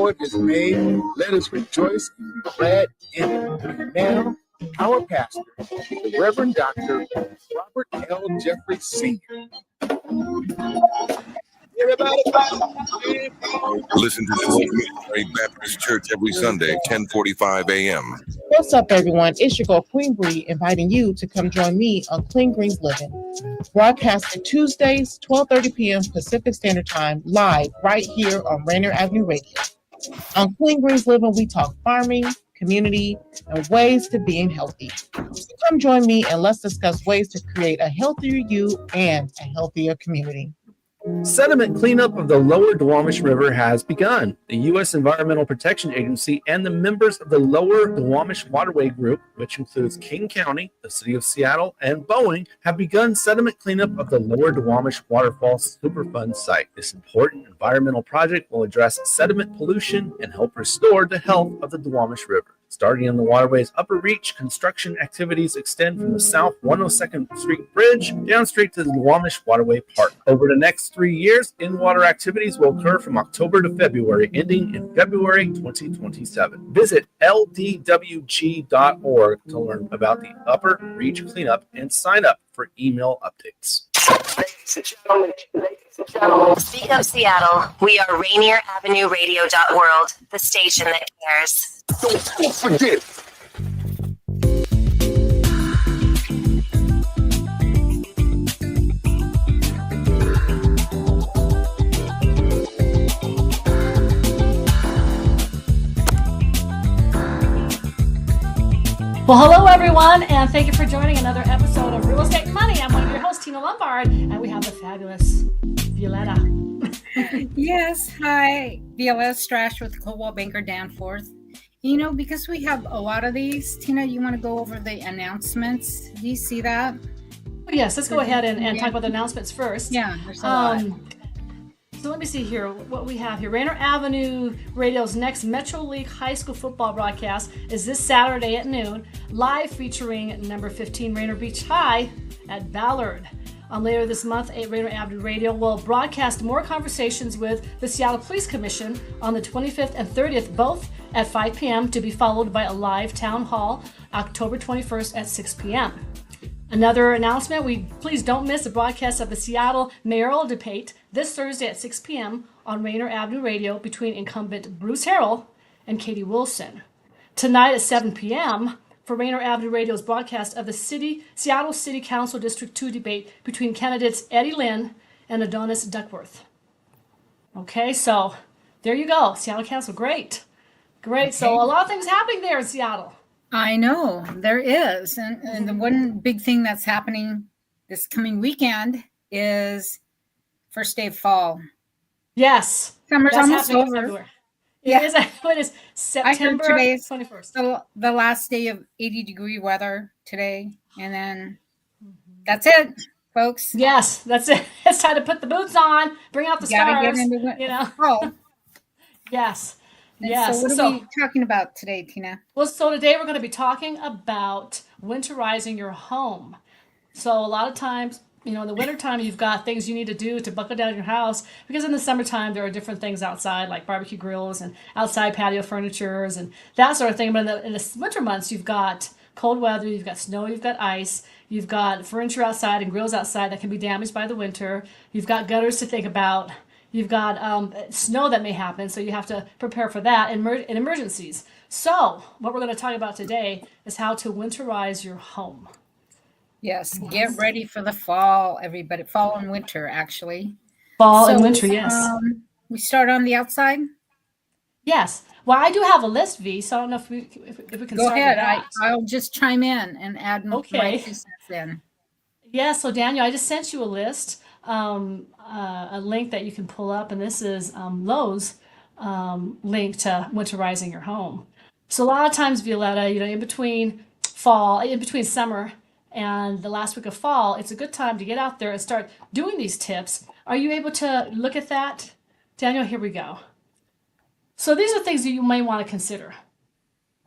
Lord has made. Let us rejoice and be glad in it. And now, our pastor, the Reverend Dr. Robert L. Jeffrey Sr. Everybody, listen to the Missionary Baptist Church every Sunday, 10:45 a.m. What's up, everyone? It's your girl, Queen Bree, inviting you to come join me on Clean Greens Living, broadcasting Tuesdays, 12:30 p.m. Pacific Standard Time, live right here on Rainier Avenue Radio. On Clean Greens Living, we talk farming, community, and ways to being healthy. So come join me and let's discuss ways to create a healthier you and a healthier community. Sediment cleanup of the lower Duwamish River has begun. The U.S. Environmental Protection Agency and the members of the Lower Duwamish Waterway Group, which includes King County, the City of Seattle, and Boeing, have begun sediment cleanup of the Lower Duwamish Waterfall Superfund site. This important environmental project will address sediment pollution and help restore the health of the Duwamish River. Starting in the waterway's upper reach, construction activities extend from the south 102nd Street Bridge down straight to the Duwamish Waterway Park. Over the next 3 years, in-water activities will occur from October to February, ending in February 2027. Visit ldwg.org to learn about the upper reach cleanup and sign up for email updates. Speak of Seattle, we are Rainier Avenue Radio.world, the station that cares. don't forget. Well, hello, everyone, and thank you for joining another episode of Real Estate Money. I'm one of your hosts, Tina Lombard, and we have the fabulous Violeta. Yes, hi, Violeta Strash with Coldwell Banker Danforth. You know, because we have a lot of these, Tina, you want to go over the announcements? Do you see that? Oh, yes, let's go ahead and talk about the announcements first. Yeah, there's a lot. So let me see here what we have here. Rainier Avenue Radio's next Metro League High School football broadcast is this Saturday at noon, live featuring number 15 Rainier Beach High at Ballard. Later this month, Rainier Avenue Radio will broadcast more conversations with the Seattle Police Commission on the 25th and 30th, both at 5 p.m., to be followed by a live town hall October 21st at 6 p.m. Another announcement, please don't miss the broadcast of the Seattle mayoral debate this Thursday at 6 p.m. on Rainier Avenue Radio between incumbent Bruce Harrell and Katie Wilson. Tonight at 7 p.m., for Rainier Avenue Radio's broadcast of the Seattle City Council District 2 debate between candidates Eddie Lynn and Adonis Duckworth. Okay, so there you go. Seattle Council, great. Okay. So a lot of things happening there in Seattle. I know, there is. And the one big thing that's happening this coming weekend is first day of fall. Yes. Summer's almost over. Everywhere. It is September 21st. The last day of 80-degree weather today. And then that's it, folks. Yes, that's it. It's time to put the boots on, bring out the stars. Get into fall. Yes. And yes. So what are we talking about today, Tina? Well, so today we're going to be talking about winterizing your home. So a lot of times, in the wintertime, you've got things you need to do to buckle down your house, because in the summertime, there are different things outside, like barbecue grills and outside patio furnitures and that sort of thing. But in the winter months, you've got cold weather, you've got snow, you've got ice, you've got furniture outside and grills outside that can be damaged by the winter. You've got gutters to think about. You've got snow that may happen, so you have to prepare for that in emergencies. So what we're going to talk about today is how to winterize your home. Yes, get ready for the fall, everybody. Fall and winter, actually. Fall and winter, yes. We start on the outside? Yes. Well, I do have a list, V, so I don't know if we can Go start ahead. with that. I'll just chime in and add my 2 cents in. Yeah, so Daniel, I just sent you a list, a link that you can pull up, and this is Lowe's link to winterizing your home. So a lot of times, Violeta, in between summer and the last week of fall, it's a good time to get out there and start doing these tips. Are you able to look at that? Daniel, here we go. So these are things that you may want to consider.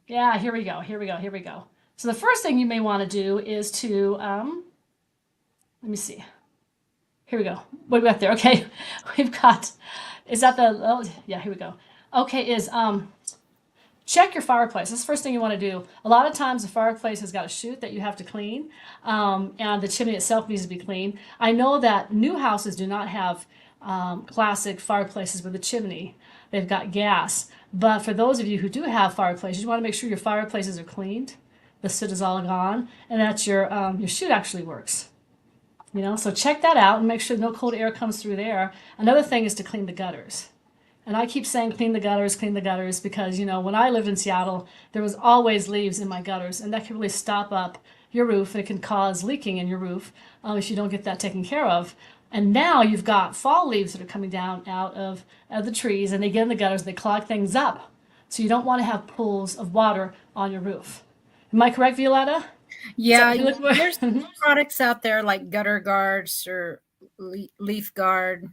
Yeah, here we go. So the first thing you may want to do is to, let me see. Here we go. What do we got there? Okay, we've got, is that here we go. Okay, is check your fireplace. That's the first thing you want to do. A lot of times the fireplace has got a chute that you have to clean, and the chimney itself needs to be cleaned. I know that new houses do not have classic fireplaces with a chimney. They've got gas. But for those of you who do have fireplaces, you want to make sure your fireplaces are cleaned, the soot is all gone, and that your chute actually works. So check that out and make sure no cold air comes through there. Another thing is to clean the gutters. And I keep saying clean the gutters because, when I lived in Seattle, there was always leaves in my gutters, and that can really stop up your roof. It can cause leaking in your roof if you don't get that taken care of. And now you've got fall leaves that are coming down out of the trees, and they get in the gutters, they clog things up. So you don't want to have pools of water on your roof. Am I correct, Violeta? Yeah, there's products out there like gutter guards or leaf guard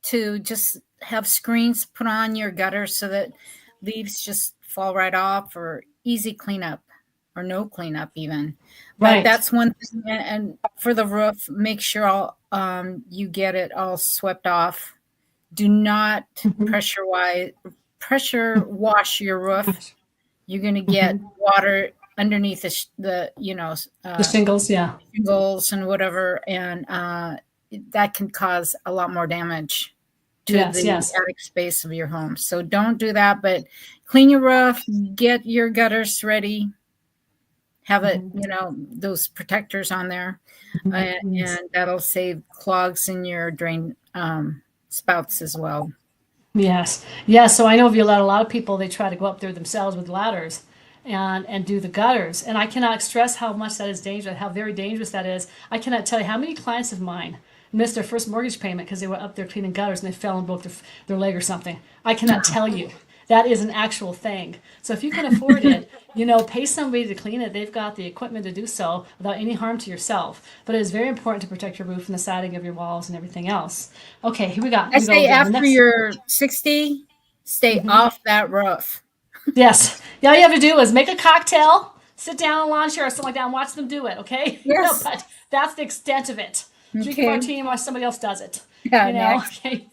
to just have screens put on your gutters so that leaves just fall right off, or easy cleanup or no cleanup even. But that's one thing. And for the roof, make sure you get it all swept off. Do not pressure wash your roof. You're going to get water underneath the shingles, shingles and whatever, and that can cause a lot more damage to the attic space of your home. So don't do that, but clean your roof, get your gutters ready, have it, those protectors on there, and that'll save clogs in your drain spouts as well. Yes. So I know, Violetta, a lot of people, they try to go up there themselves with ladders and do the gutters. And I cannot stress how much that is dangerous, how very dangerous that is. I cannot tell you how many clients of mine missed their first mortgage payment because they were up there cleaning gutters and they fell and broke their leg or something. I cannot tell you. That is an actual thing. So if you can afford it, pay somebody to clean it. They've got the equipment to do so without any harm to yourself. But it is very important to protect your roof and the siding of your walls and everything else. Okay, here we go. I say after you're 60, stay off that roof. Yes. All you have to do is make a cocktail, sit down in a lawn chair or something like that and watch them do it, okay? Yes. But that's the extent of it. Drink a martini while somebody else does it. Yeah, Okay.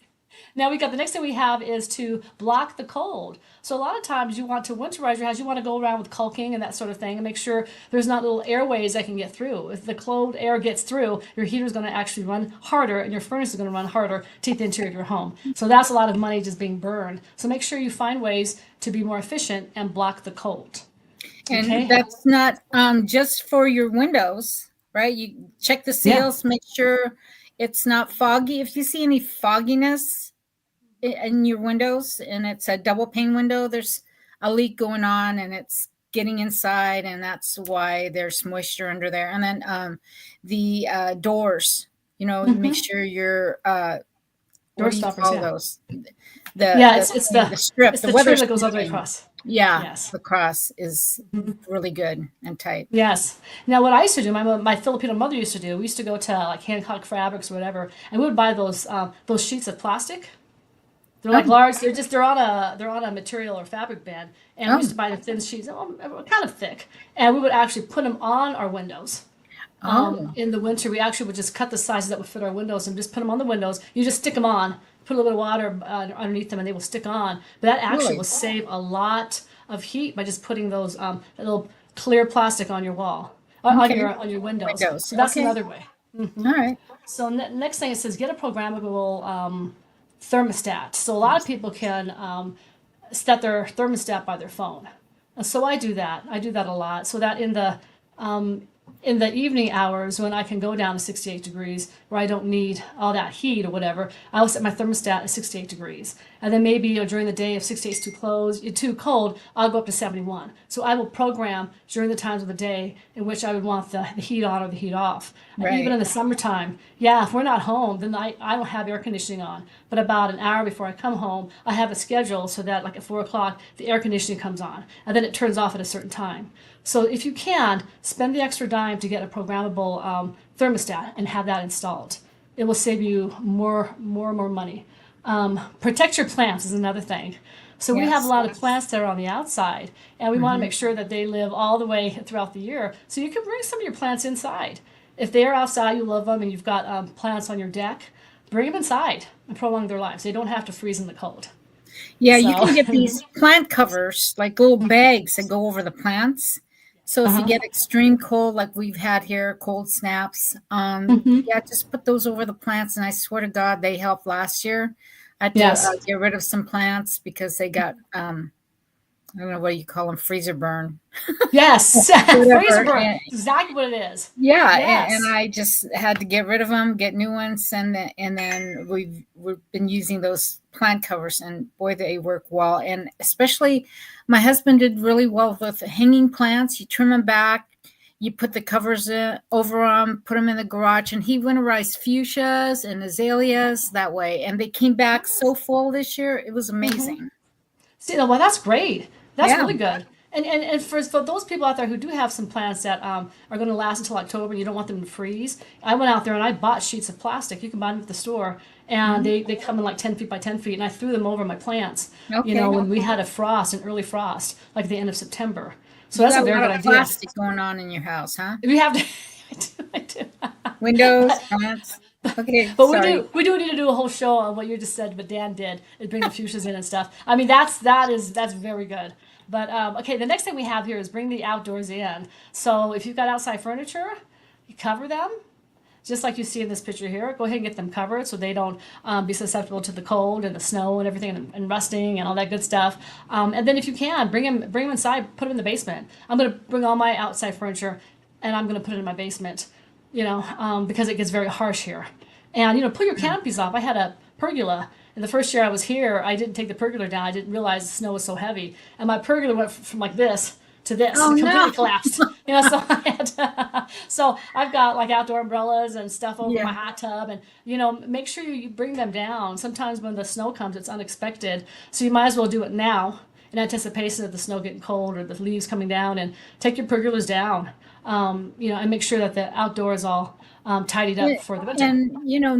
Now the next thing we have is to block the cold. So a lot of times you want to winterize your house. You want to go around with caulking and that sort of thing and make sure there's not little airways that can get through. If the cold air gets through, your heater is going to actually run harder and your furnace is going to run harder to the interior of your home. So that's a lot of money just being burned. So make sure you find ways to be more efficient and block the cold. And that's not just for your windows, right? You check the seals, make sure it's not foggy. If you see any fogginess in your windows and it's a double pane window, there's a leak going on and it's getting inside, and that's why there's moisture under there. And then the doors, make sure your door stoppers, those? It's the strip, it's the weather that goes all the way across. The cross is really good and tight. Yes. Now, what I used to do, my Filipino mother used to do, we used to go to like Hancock Fabrics or whatever, and we would buy those sheets of plastic. They're like large. They're on a material or fabric bed, and we used to buy the thin sheets, kind of thick, and we would actually put them on our windows. In the winter, we actually would just cut the sizes that would fit our windows and just put them on the windows. You just stick them on, put a little bit of water underneath them, and they will stick on. But that actually will save a lot of heat by just putting those little clear plastic on your wall, on your windows. So that's another way. All right. So next thing it says, get a programmable thermostat. So a lot of people can set their thermostat by their phone. And so I do that. I do that a lot. So that in the evening hours when I can go down to 68 degrees where I don't need all that heat or whatever, I will set my thermostat at 68 degrees. And then maybe during the day, if 68 is too cold, I'll go up to 71. So I will program during the times of the day in which I would want the heat on or the heat off. Right. Even in the summertime, if we're not home, then I don't have air conditioning on. But about an hour before I come home, I have a schedule so that like at 4 o'clock, the air conditioning comes on. And then it turns off at a certain time. So if you can, spend the extra dime to get a programmable thermostat and have that installed. It will save you more money. Protect your plants is another thing. So we have a lot of plants that are on the outside, and we want to make sure that they live all the way throughout the year. So you can bring some of your plants inside. If they are outside, you love them, and you've got plants on your deck, bring them inside and prolong their lives. They don't have to freeze in the cold. Yeah, you So- can get these plant covers, like little bags that go over the plants. So if you get extreme cold, like we've had here, cold snaps, yeah, just put those over the plants. And I swear to God, they helped last year. I had to Yes. get rid of some plants because they got, I don't know what you call them, freezer burn. Yes, Whatever. freezer burn. And- Exactly what it is. Yeah, Yes. and I just had to get rid of them, get new ones, and then we've been using those plant covers, and boy, they work well. And especially, my husband did really well with hanging plants. You trim them back, you put the covers over them, put them in the garage, and he winterized fuchsias and azaleas that way, and they came back so full this year. It was amazing. See, well, that's great. That's Yeah. really good. And for those people out there who do have some plants that are going to last until October, and you don't want them to freeze, I went out there and I bought sheets of plastic. You can buy them at the store, and they come in like 10 feet by 10 feet, and I threw them over my plants. Okay. You know, when we had an early frost, like at the end of September. So that's You a got very lot good of idea. plastic going on in your house, huh? We have to. I do. Windows, plants. Okay, But sorry. we do need to do a whole show on what you just said, but Dan did, and bring the fuchsias in and stuff. I mean, that's very good. But okay, the next thing we have here is bring the outdoors in. So if you've got outside furniture, you cover them, just like you see in this picture here. Go ahead and get them covered so they don't be susceptible to the cold and the snow and everything and rusting and all that good stuff. And then if you can, bring them inside, put them in the basement. I'm going to bring all my outside furniture and I'm going to put it in my basement, because it gets very harsh here. And, pull your canopies off. I had a pergola. And the first year I was here, I didn't take the pergola down. I didn't realize the snow was so heavy. And my pergola went from like this to this. Oh, It completely no. collapsed. So I had so I've got like outdoor umbrellas and stuff over Yeah. my hot tub. And, make sure you bring them down. Sometimes when the snow comes, it's unexpected. So you might as well do it now in anticipation of the snow getting cold or the leaves coming down, and take your pergolas down, and make sure that the outdoor is all tidied up for the winter. And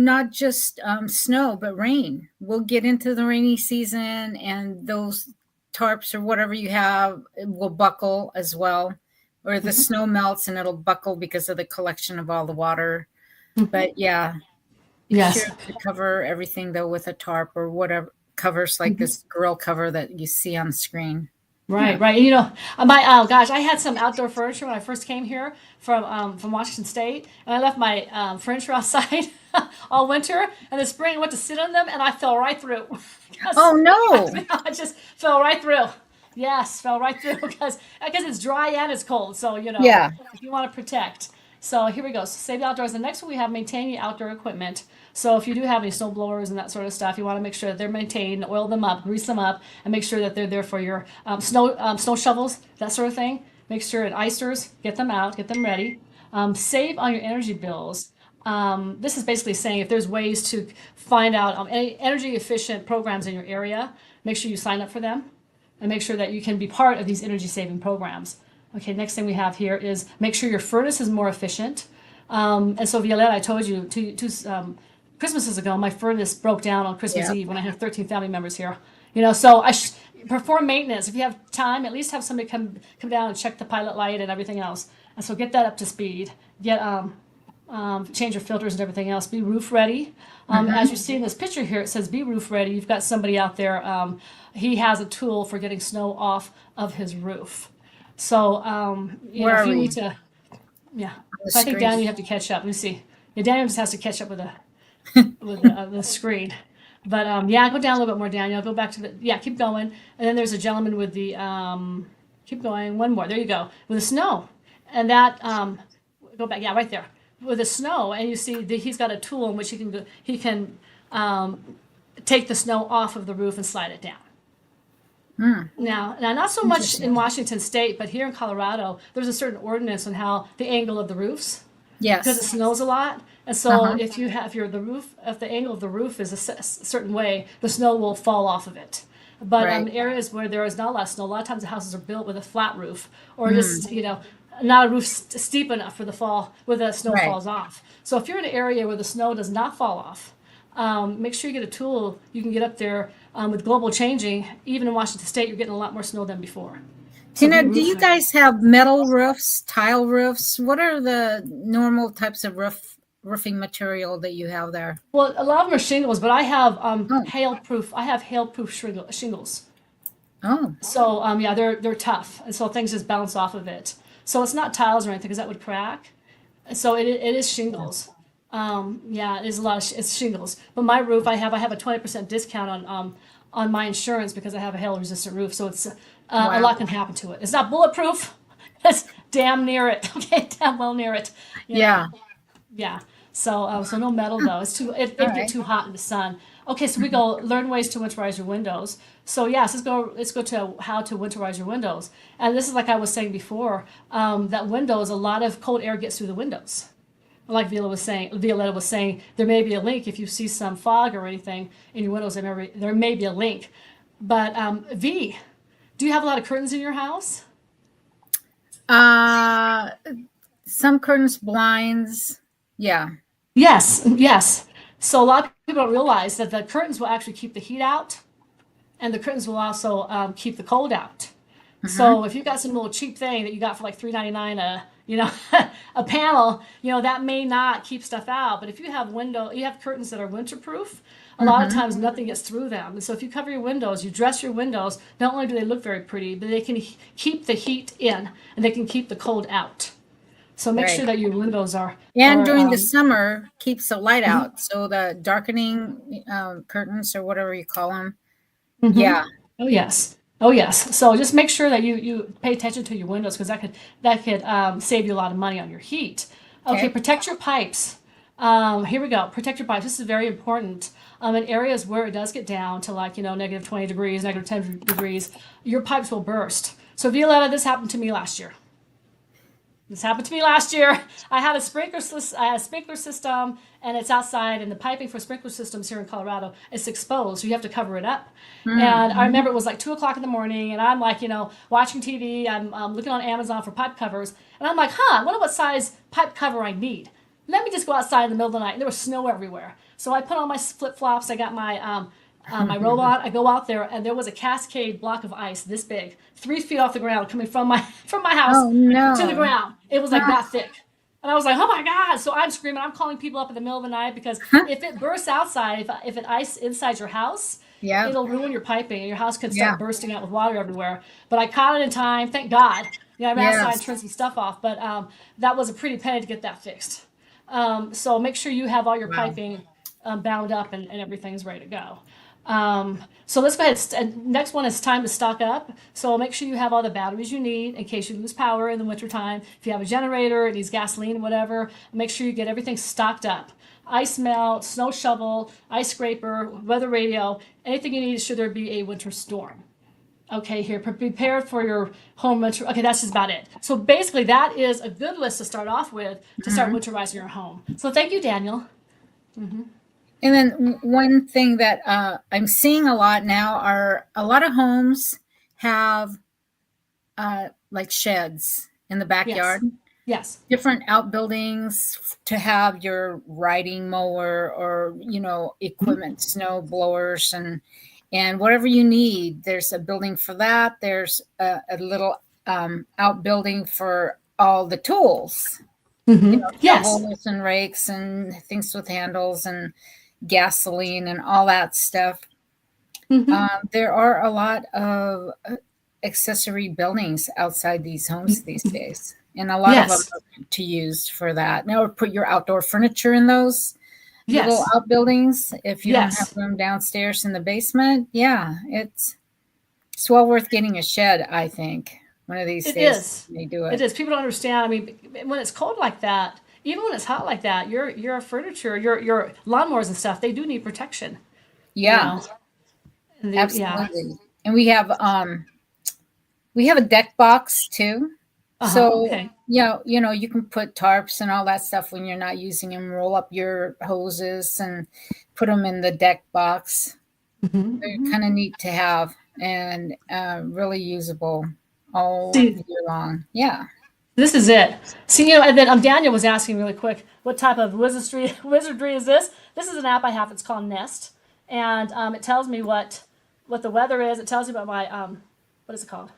not just snow, but rain. We'll get into the rainy season, and those tarps or whatever you have will buckle as well, or the snow melts and it'll buckle because of the collection of all the water. But yeah, be Yes. sure to cover everything though with a tarp or whatever covers, like this grill cover that you see on the screen. Right. I had some outdoor furniture when I first came here from Washington State, and I left my furniture outside all winter. And the spring I went to sit on them, and I fell right through. Oh no! I just fell right through. Yes, fell right through because it's dry and it's cold. So Yeah. if you want to protect. So here we go. So save the outdoors. The next one we have maintain your outdoor equipment. So if you do have any snow blowers and that sort of stuff, you want to make sure that they're maintained, oil them up, grease them up, and make sure that they're there for your snow shovels, that sort of thing. Make sure and icers, get them out, get them ready. Save on your energy bills. This is basically saying if there's ways to find out any energy efficient programs in your area, make sure you sign up for them and make sure that you can be part of these energy saving programs. Okay, next thing we have here is make sure your furnace is more efficient. And so Violeta, I told you two Christmases ago, my furnace broke down on Christmas Eve when I had 13 family members here. So I perform maintenance. If you have time, at least have somebody come down and check the pilot light and everything else. And so get that up to speed. Get change your filters and everything else. Be roof ready. As you see in this picture here, it says be roof ready. You've got somebody out there. He has a tool for getting snow off of his roof. So Where if are you we? need to, yeah. the So I think screen. Daniel, you have to catch up. Let me see. Yeah, Daniel just has to catch up with the screen. But go down a little bit more, Daniel. Go back to keep going. And then there's a gentleman with the keep going. One more. There you go. With the snow, and that go back. Yeah, right there with the snow. And you see that he's got a tool in which he can take the snow off of the roof and slide it down. Now, not so much in Washington State, but here in Colorado, there's a certain ordinance on how the angle of the roofs, because it Yes. snows a lot. And so if the angle of the roof is a certain way, the snow will fall off of it. But Right. areas where there is not a lot of snow, a lot of times the houses are built with a flat roof, or just not a roof steep enough for the fall where the snow Right. falls off. So if you're in an area where the snow does not fall off, make sure you get a tool you can get up there. With global changing, even in Washington State, you're getting a lot more snow than before. Tina, be do you roof guys have metal roofs, tile roofs? What are the normal types of roofing material that you have there? Well, a lot of them are shingles, but I have hail-proof. I have hail-proof shingles. Oh, So yeah, they're tough, and so things just bounce off of it. So it's not tiles or anything because that would crack. So it is shingles. Yeah, it is a lot of it's shingles. But my roof, I have a 20% discount on my insurance because I have a hail resistant roof. So it's a lot can happen to it. It's not bulletproof. It's damn near it. Okay, damn well near it. You know? yeah. Yeah. So no metal though. It'd get too hot in the sun. Okay, so we go learn ways to winterize your windows. So yes, let's go to how to winterize your windows. And this is like I was saying before, that windows, a lot of cold air gets through the windows. Like Violeta was saying, there may be a leak if you see some fog or anything in your windows. There may be a leak. But V, do you have a lot of curtains in your house? Some curtains, blinds. Yeah. Yes. So a lot of people don't realize that the curtains will actually keep the heat out, and the curtains will also keep the cold out. So if you've got some little cheap thing that you got for like $3.99 a panel, that may not keep stuff out. But if you have curtains that are winterproof, a lot of times nothing gets through them. And so if you cover your windows, you dress your windows, not only do they look very pretty, but they can keep the heat in and they can keep the cold out. So make sure that your windows are. And during the summer, keeps the light out. So the darkening curtains or whatever you call them. Yeah. Oh yes. So just make sure that you pay attention to your windows because that could save you a lot of money on your heat. Okay. Protect your pipes. Here we go. Protect your pipes. This is very important. In areas where it does get down to like negative 20 degrees, negative 10 degrees, your pipes will burst. So Violeta, this happened to me last year. I had a sprinkler system, and it's outside, and the piping for sprinkler systems here in Colorado is exposed, so you have to cover it up. And I remember it was like 2:00 in the morning, and I'm like, watching TV. I'm looking on Amazon for pipe covers, and I'm like, I wonder what size pipe cover I need. Let me just go outside in the middle of the night. And there was snow everywhere, so I put on my flip flops. I got my my robot. I go out there, and there was a cascade block of ice this big, 3 feet off the ground, coming from my house to the ground. It was like that thick, and I was like, "Oh my God!" So I'm screaming. I'm calling people up in the middle of the night because if it bursts outside, if it ice inside your house, it'll ruin your piping, and your house could start bursting out with water everywhere. But I caught it in time, thank God. I ran outside and turned some stuff off, but that was a pretty penny to get that fixed. So make sure you have all your piping bound up and everything's ready to go. So let's go ahead. Next one is time to stock up. So make sure you have all the batteries you need in case you lose power in the wintertime. If you have a generator, it needs gasoline, whatever, make sure you get everything stocked up. Ice melt, snow shovel, ice scraper, weather radio, anything you need should there be a winter storm. Okay, here, prepare for your home winter. Okay, that's just about it. So basically that is a good list to start off with to start winterizing your home. So thank you, Daniel. And then one thing that I'm seeing a lot now are a lot of homes have like sheds in the backyard. Yes. Different outbuildings to have your riding mower or, equipment, snow blowers and whatever you need. There's a building for that. There's a little outbuilding for all the tools. Shovels and rakes and things with handles and gasoline and all that stuff. There are a lot of accessory buildings outside these homes these days, and a lot of them to use for that. Now, put your outdoor furniture in those little outbuildings if you don't have room downstairs in the basement. It's well worth getting a shed, I think. One of these days they do it. It is. People don't understand. I mean, when it's cold like that, even when it's hot like that, your furniture, your lawnmowers and stuff, they do need protection. Yeah, absolutely. And we have a deck box too. So you can put tarps and all that stuff when you're not using them. Roll up your hoses and put them in the deck box. They're kind of neat to have and really usable all year long. Yeah. This is it. See, and then Daniel was asking really quick, what type of wizardry is this? This is an app I have. It's called Nest, and it tells me what the weather is. It tells me about my what is it called?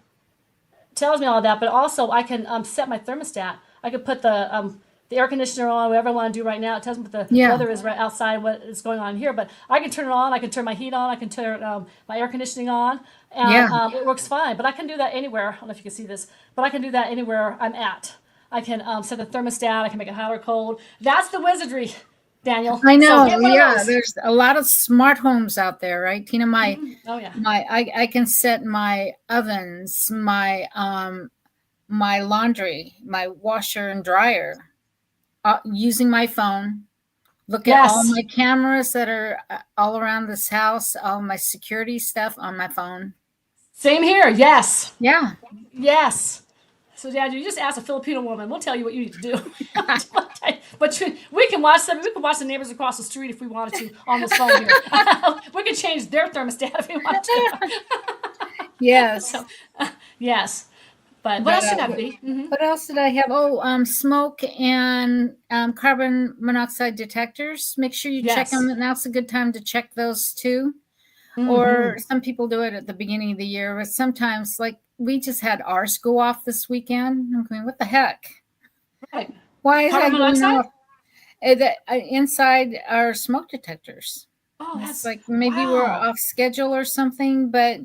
It tells me all that, but also I can set my thermostat. I could put the the air conditioner on, whatever I want to do right now. It tells me what the weather is right outside, what is going on here. But I can turn it on. I can turn my heat on. I can turn my air conditioning on. And it works fine. But I can do that anywhere. I don't know if you can see this, but I can do that anywhere I'm at. I can set the thermostat. I can make it hot or cold. That's the wizardry, Daniel. I know. So there's a lot of smart homes out there, right, Tina? I can set my ovens, my laundry, my washer and dryer using my phone. Look at all my cameras that are all around this house, all my security stuff on my phone. Same here. Yes. Yeah. Yes. So, Dad, you just ask a Filipino woman. We'll tell you what you need to do. But we can watch them. We can watch the neighbors across the street if we wanted to on this phone here. We can change their thermostat if we wanted to. Yes. Yes. But what else did I have? What else did I have? Smoke and carbon monoxide detectors. Make sure you check them. Now's a good time to check those too. Or some people do it at the beginning of the year, but sometimes, like, we just had ours go off this weekend. I'm going, what the heck? Right. Why is that going off? Inside our smoke detectors. Oh, it's like maybe we're off schedule or something, but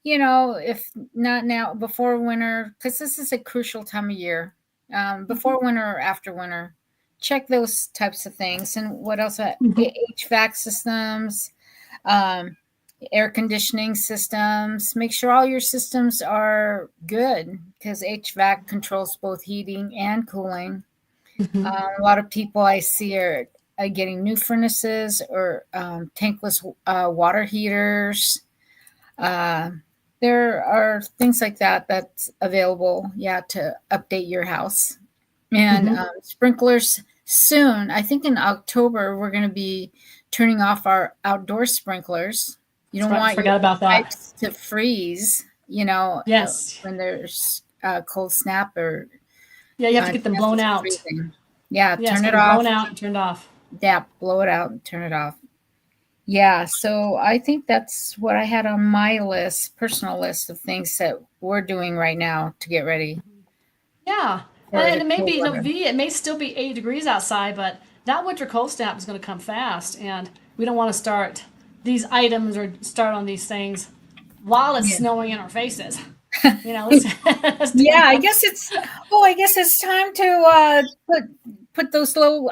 if not now, before winter, because this is a crucial time of year, before winter or after winter, check those types of things. And what else? HVAC systems, air conditioning systems. Make sure all your systems are good, because HVAC controls both heating and cooling. A lot of people I see are getting new furnaces or tankless water heaters. There are things like that that's available, to update your house. And sprinklers soon. I think in October we're going to be turning off our outdoor sprinklers. You don't want your pipes to freeze, Yes. when there's a cold snap or you have to get them blown out. Freezing. Turn it off. Blown out and turned off. Yeah, blow it out and turn it off. Yeah, so I think that's what I had on my personal list of things that we're doing right now to get ready. Yeah, and it may be, it may still be 80 degrees outside, but that winter cold snap is going to come fast, and we don't want to start these items or start on these things while it's snowing in our faces. I guess it's time to put those little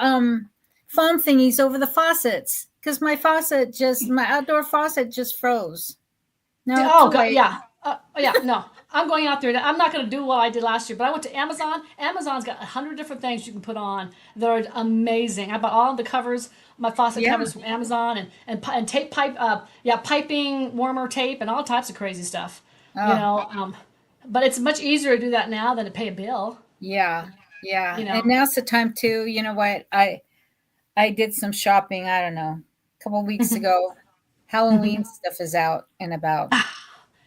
foam thingies over the faucets, because my outdoor faucet just froze. No. Oh God, no. I'm going out there. I'm not going to do what I did last year, but I went to Amazon. Amazon's got 100 different things you can put on that are amazing. I bought all the covers, my faucet covers from Amazon, and tape piping, warmer tape, and all types of crazy stuff. But it's much easier to do that now than to pay a bill. Yeah. And now's the time too. You know what? I did some shopping, I don't know, a couple of weeks ago. Halloween stuff is out and about.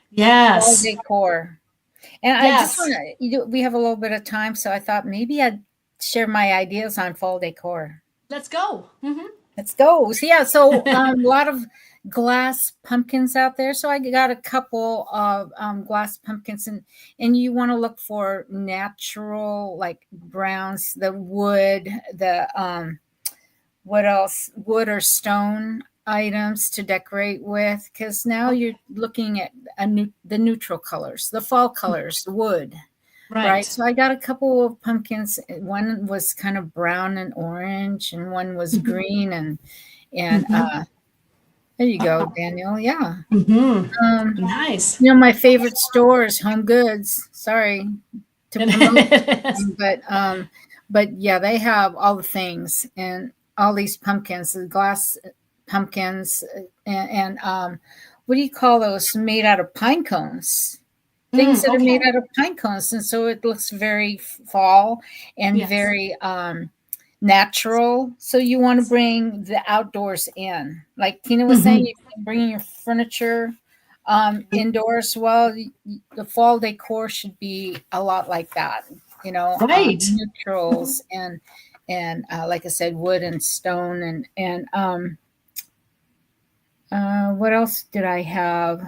Yes. Fall decor. And I just want to, we have a little bit of time, so I thought maybe I'd share my ideas on fall decor. Let's go. Let's go. So a lot of glass pumpkins out there. So I got a couple of glass pumpkins, and you want to look for natural, like browns, the wood, the what else? Wood or stone items to decorate with, because now you're looking at the neutral colors, the fall colors, the wood. Right. So I got a couple of pumpkins. One was kind of brown and orange, and one was green and there you go, Daniel. Yeah. Nice. My favorite store is Home Goods. Sorry to promote, but yeah, they have all the things and all these pumpkins, the glass pumpkins, and what do you call those? Made out of pine cones. Things that are made out of pine cones, and so it looks very fall and very natural. So you want to bring the outdoors in, like Tina was saying, you can bring your furniture indoors. Well, the fall decor should be a lot like that, right? Neutrals and like I said, wood and stone and what else did I have?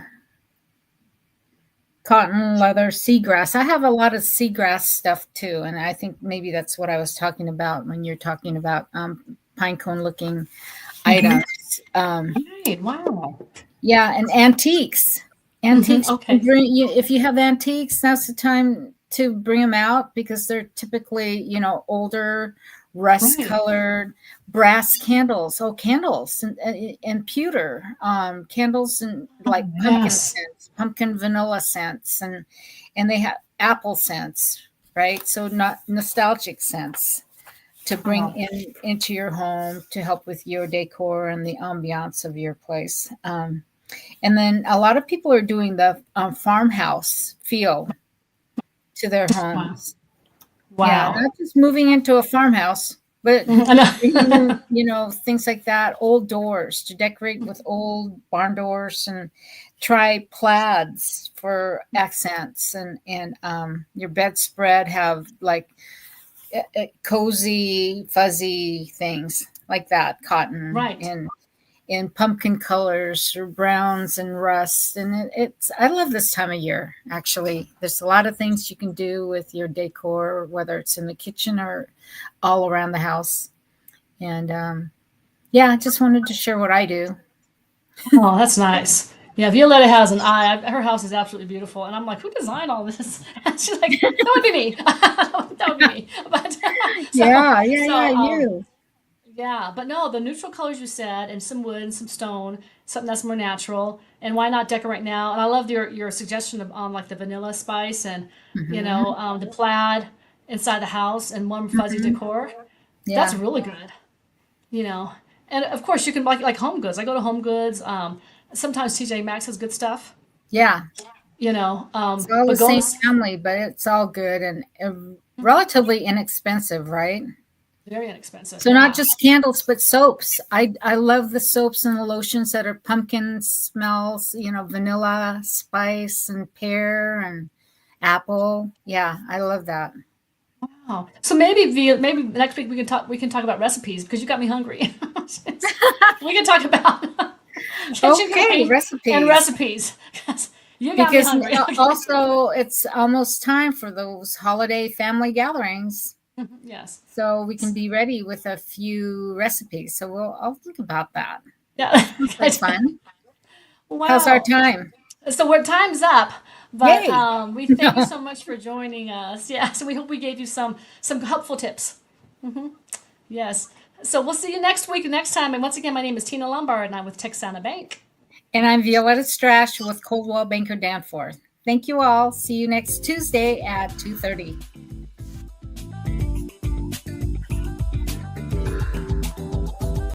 cotton, leather, seagrass. I have a lot of seagrass stuff too, and I think maybe that's what I was talking about when you're talking about pine cone looking items. Right. Wow. Yeah, and antiques. Antiques. Okay. If you have antiques, that's the time to bring them out because they're typically, older, rust-colored brass candles. Oh, candles and pewter candles and like pumpkin scents, pumpkin vanilla scents, and they have apple scents, right? So not nostalgic scents to bring into your home to help with your decor and the ambiance of your place. And then a lot of people are doing the farmhouse feel to their homes. Wow. Yeah, not just moving into a farmhouse, but things like that. Old doors to decorate with old barn doors, and try plaids for accents, and your bedspread have like cozy, fuzzy things like that, cotton, right, and in pumpkin colors or browns and rust. And I love this time of year. Actually, there's a lot of things you can do with your decor, whether it's in the kitchen or all around the house. And I just wanted to share what I do. Oh, that's nice. Yeah, Violeta has an eye. Her house is absolutely beautiful, and I'm like, who designed all this? And she's like, that would be me. That would be me. But you. Yeah, but no, the neutral colors you said, and some wood and some stone, something that's more natural. And why not decorate now? And I love your suggestion of like the vanilla spice and the plaid inside the house and warm fuzzy decor. Yeah. That's really good. And of course you can like Home Goods. I go to Home Goods. Sometimes TJ Maxx has good stuff. Yeah. It's all the same family, but it's all good and relatively inexpensive, right? Very inexpensive. So not just candles, but soaps. I love the soaps and the lotions that are pumpkin smells, vanilla, spice, and pear and apple. Yeah, I love that. Wow. So maybe next week we can talk about recipes because you got me hungry. We can talk about recipes. You got me hungry. Also it's almost time for those holiday family gatherings. Yes. So we can be ready with a few recipes. So I'll think about that. Yeah. That's fun. Wow. How's our time? So time's up. But we thank you so much for joining us. Yeah. So we hope we gave you some helpful tips. Mm-hmm. Yes. So we'll see you next week, next time. And once again, my name is Tina Lombard, and I'm with Texana Bank. And I'm Violeta Strash with Coldwell Banker Danforth. Thank you all. See you next Tuesday at 2:30.